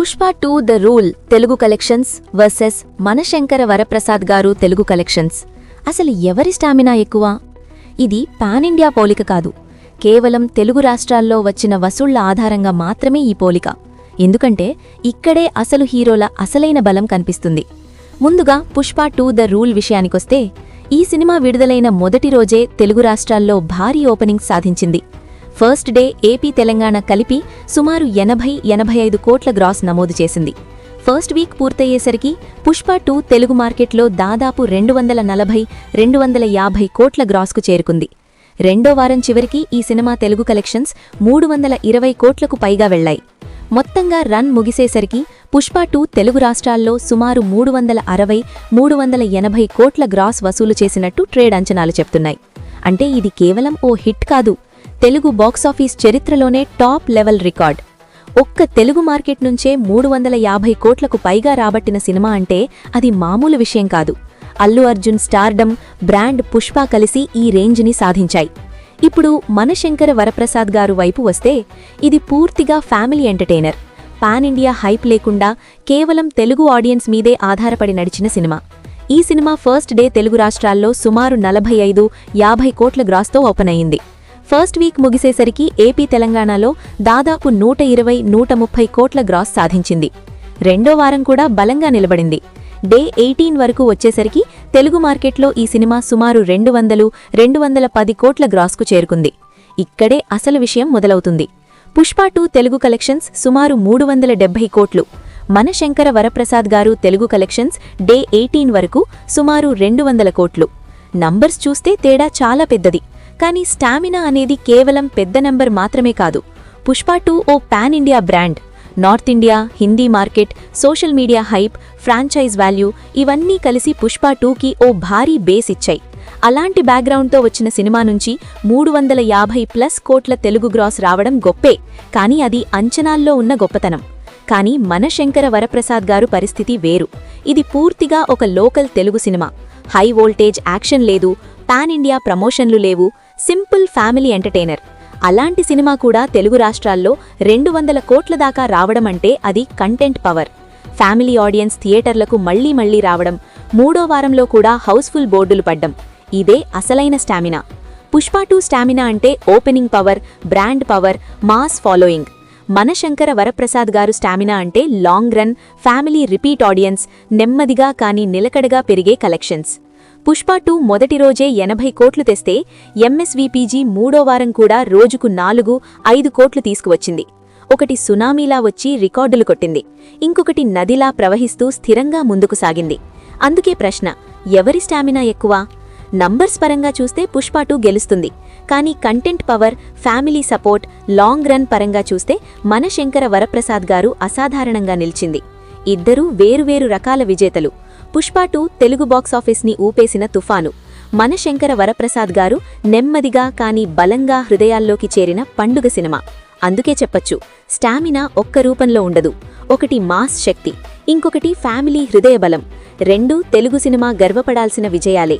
Pushpa 2 the rule Telugu collections versus Manashankara Varaprasad Garu Telugu collections. అసలు ఎవరి stamina ఎక్కువ? ఇది పాన్ ఇండియా పోలిక కాదు, కేవలం తెలుగు రాష్ట్రాల్లో వచ్చిన వసూళ్ల ఆధారంగా మాత్రమే ఈ పోలిక. ఎందుకంటే ఇక్కడే అసలు హీరోల అసలైన బలం కనిపిస్తుంది. ముందుగా పుష్ప 2 ద రూల్ విషయానికొస్తే, ఈ సినిమా విడుదలైన మొదటి రోజే తెలుగు రాష్ట్రాల్లో భారీ ఓపెనింగ్స్ సాధించింది. ఫస్ట్ డే ఏపీ తెలంగాణ కలిపి సుమారు 80-85 కోట్ల గ్రాస్ నమోదు చేసింది. ఫస్ట్ వీక్ పూర్తయ్యేసరికి పుష్ప 2 తెలుగు మార్కెట్లో దాదాపు 240-250 కోట్ల గ్రాస్కు చేరుకుంది. రెండో వారం చివరికి ఈ సినిమా తెలుగు కలెక్షన్స్ 320 కోట్లకు పైగా వెళ్లాయి. మొత్తంగా రన్ ముగిసేసరికి పుష్ప 2 తెలుగు రాష్ట్రాల్లో సుమారు 360-380 కోట్ల గ్రాస్ వసూలు చేసినట్టు ట్రేడ్ అంచనాలు చెప్తున్నాయి. అంటే ఇది కేవలం ఓ హిట్ కాదు, తెలుగు బాక్సాఫీస్ చరిత్రలోనే టాప్ లెవెల్ రికార్డ్. ఒక్క తెలుగు మార్కెట్ నుంచే 350 కోట్లకు పైగా రాబట్టిన సినిమా అంటే అది మామూలు విషయం కాదు. అల్లు అర్జున్ స్టార్డమ్, బ్రాండ్ పుష్ప కలిసి ఈ రేంజ్ని సాధించాయి. ఇప్పుడు మనశంకర వరప్రసాద్ గారు వైపు వస్తే, ఇది పూర్తిగా family entertainer. Pan India hype లేకుండా కేవలం తెలుగు ఆడియన్స్ మీదే ఆధారపడి నడిచిన సినిమా. ఈ సినిమా ఫస్ట్ డే తెలుగు రాష్ట్రాల్లో సుమారు 45-50 కోట్ల గ్రాస్తో ఓపెన్ అయింది. ఫస్ట్ వీక్ ముగిసేసరికి ఏపీ తెలంగాణలో దాదాపు 120-130 కోట్ల గ్రాస్ సాధించింది. రెండో వారం కూడా బలంగా నిలబడింది. డే 18 వరకు వచ్చేసరికి తెలుగు మార్కెట్లో ఈ సినిమా సుమారు 200-210 కోట్ల గ్రాస్కు చేరుకుంది. ఇక్కడే అసలు విషయం మొదలవుతుంది. పుష్ప 2 తెలుగు కలెక్షన్స్ సుమారు 370 కోట్లు. మనశంకర వరప్రసాద్ గారు తెలుగు కలెక్షన్స్ డే 18 వరకు సుమారు 200 కోట్లు. నంబర్స్ చూస్తే తేడా చాలా పెద్దది. కానీ స్టామినా అనేది కేవలం పెద్ద నెంబర్ మాత్రమే కాదు. పుష్ప 2 ఓ pan India brand. North India, Hindi market, social media hype, franchise value ఇవన్నీ కలిసి పుష్ప 2కి ఓ భారీ బేస్ ఇచ్చాయి. అలాంటి బ్యాక్గ్రౌండ్తో వచ్చిన సినిమా నుంచి 350+ కోట్ల తెలుగు గ్రాస్ రావడం గొప్పే, కానీ అది అంచనాల్లో ఉన్న గొప్పతనం. కానీ మనశంకర వరప్రసాద్ గారు పరిస్థితి వేరు. ఇది పూర్తిగా ఒక local Telugu cinema. High voltage action లేదు, పాన్ ఇండియా ప్రమోషన్లు లేవు, సింపుల్ ఫ్యామిలీ ఎంటర్టైనర్. అలాంటి సినిమా కూడా తెలుగు రాష్ట్రాల్లో 200 కోట్ల దాకా రావడమంటే అది కంటెంట్ పవర్. ఫ్యామిలీ ఆడియన్స్ థియేటర్లకు మళ్లీ రావడం, మూడో వారంలో కూడా హౌస్ఫుల్ బోర్డులు పడ్డం, ఇదే అసలైన స్టామినా. పుష్ప 2 స్టామినా అంటే opening power, brand power, mass following. Manashankara Varaprasad Garu stamina అంటే long run, family repeat audience, నెమ్మదిగా కానీ నిలకడగా పెరిగే కలెక్షన్స్. పుష్ప 2 మొదటి రోజే 80 కోట్లు తెస్తే, ఎంఎస్వీపీజీ మూడో వారం కూడా రోజుకు 4-5 కోట్లు తీసుకువచ్చింది. ఒకటి సునామీలా వచ్చి రికార్డులు కొట్టింది, ఇంకొకటి నదిలా ప్రవహిస్తూ స్థిరంగా ముందుకు సాగింది. అందుకే ప్రశ్న, ఎవరి స్టామినా ఎక్కువ? నంబర్స్ పరంగా చూస్తే పుష్ప 2 గెలుస్తుంది. కానీ content power, family support, long run పరంగా చూస్తే మనశంకర వరప్రసాద్ గారు అసాధారణంగా నిలిచింది. ఇద్దరూ వేరువేరు రకాల విజేతలు. పుష్ప 2 తెలుగు బాక్సాఫీస్ని ఊపేసిన తుఫాను. మనశంకర వరప్రసాద్ గారు నెమ్మదిగా కానీ బలంగా హృదయాల్లోకి చేరిన పండుగ సినిమా. అందుకే చెప్పచ్చు, స్టామినా ఒక్క రూపంలో ఉండదు. ఒకటి మాస్ శక్తి, ఇంకొకటి ఫ్యామిలీ హృదయ బలం. రెండూ తెలుగు సినిమా గర్వపడాల్సిన విజయాలే.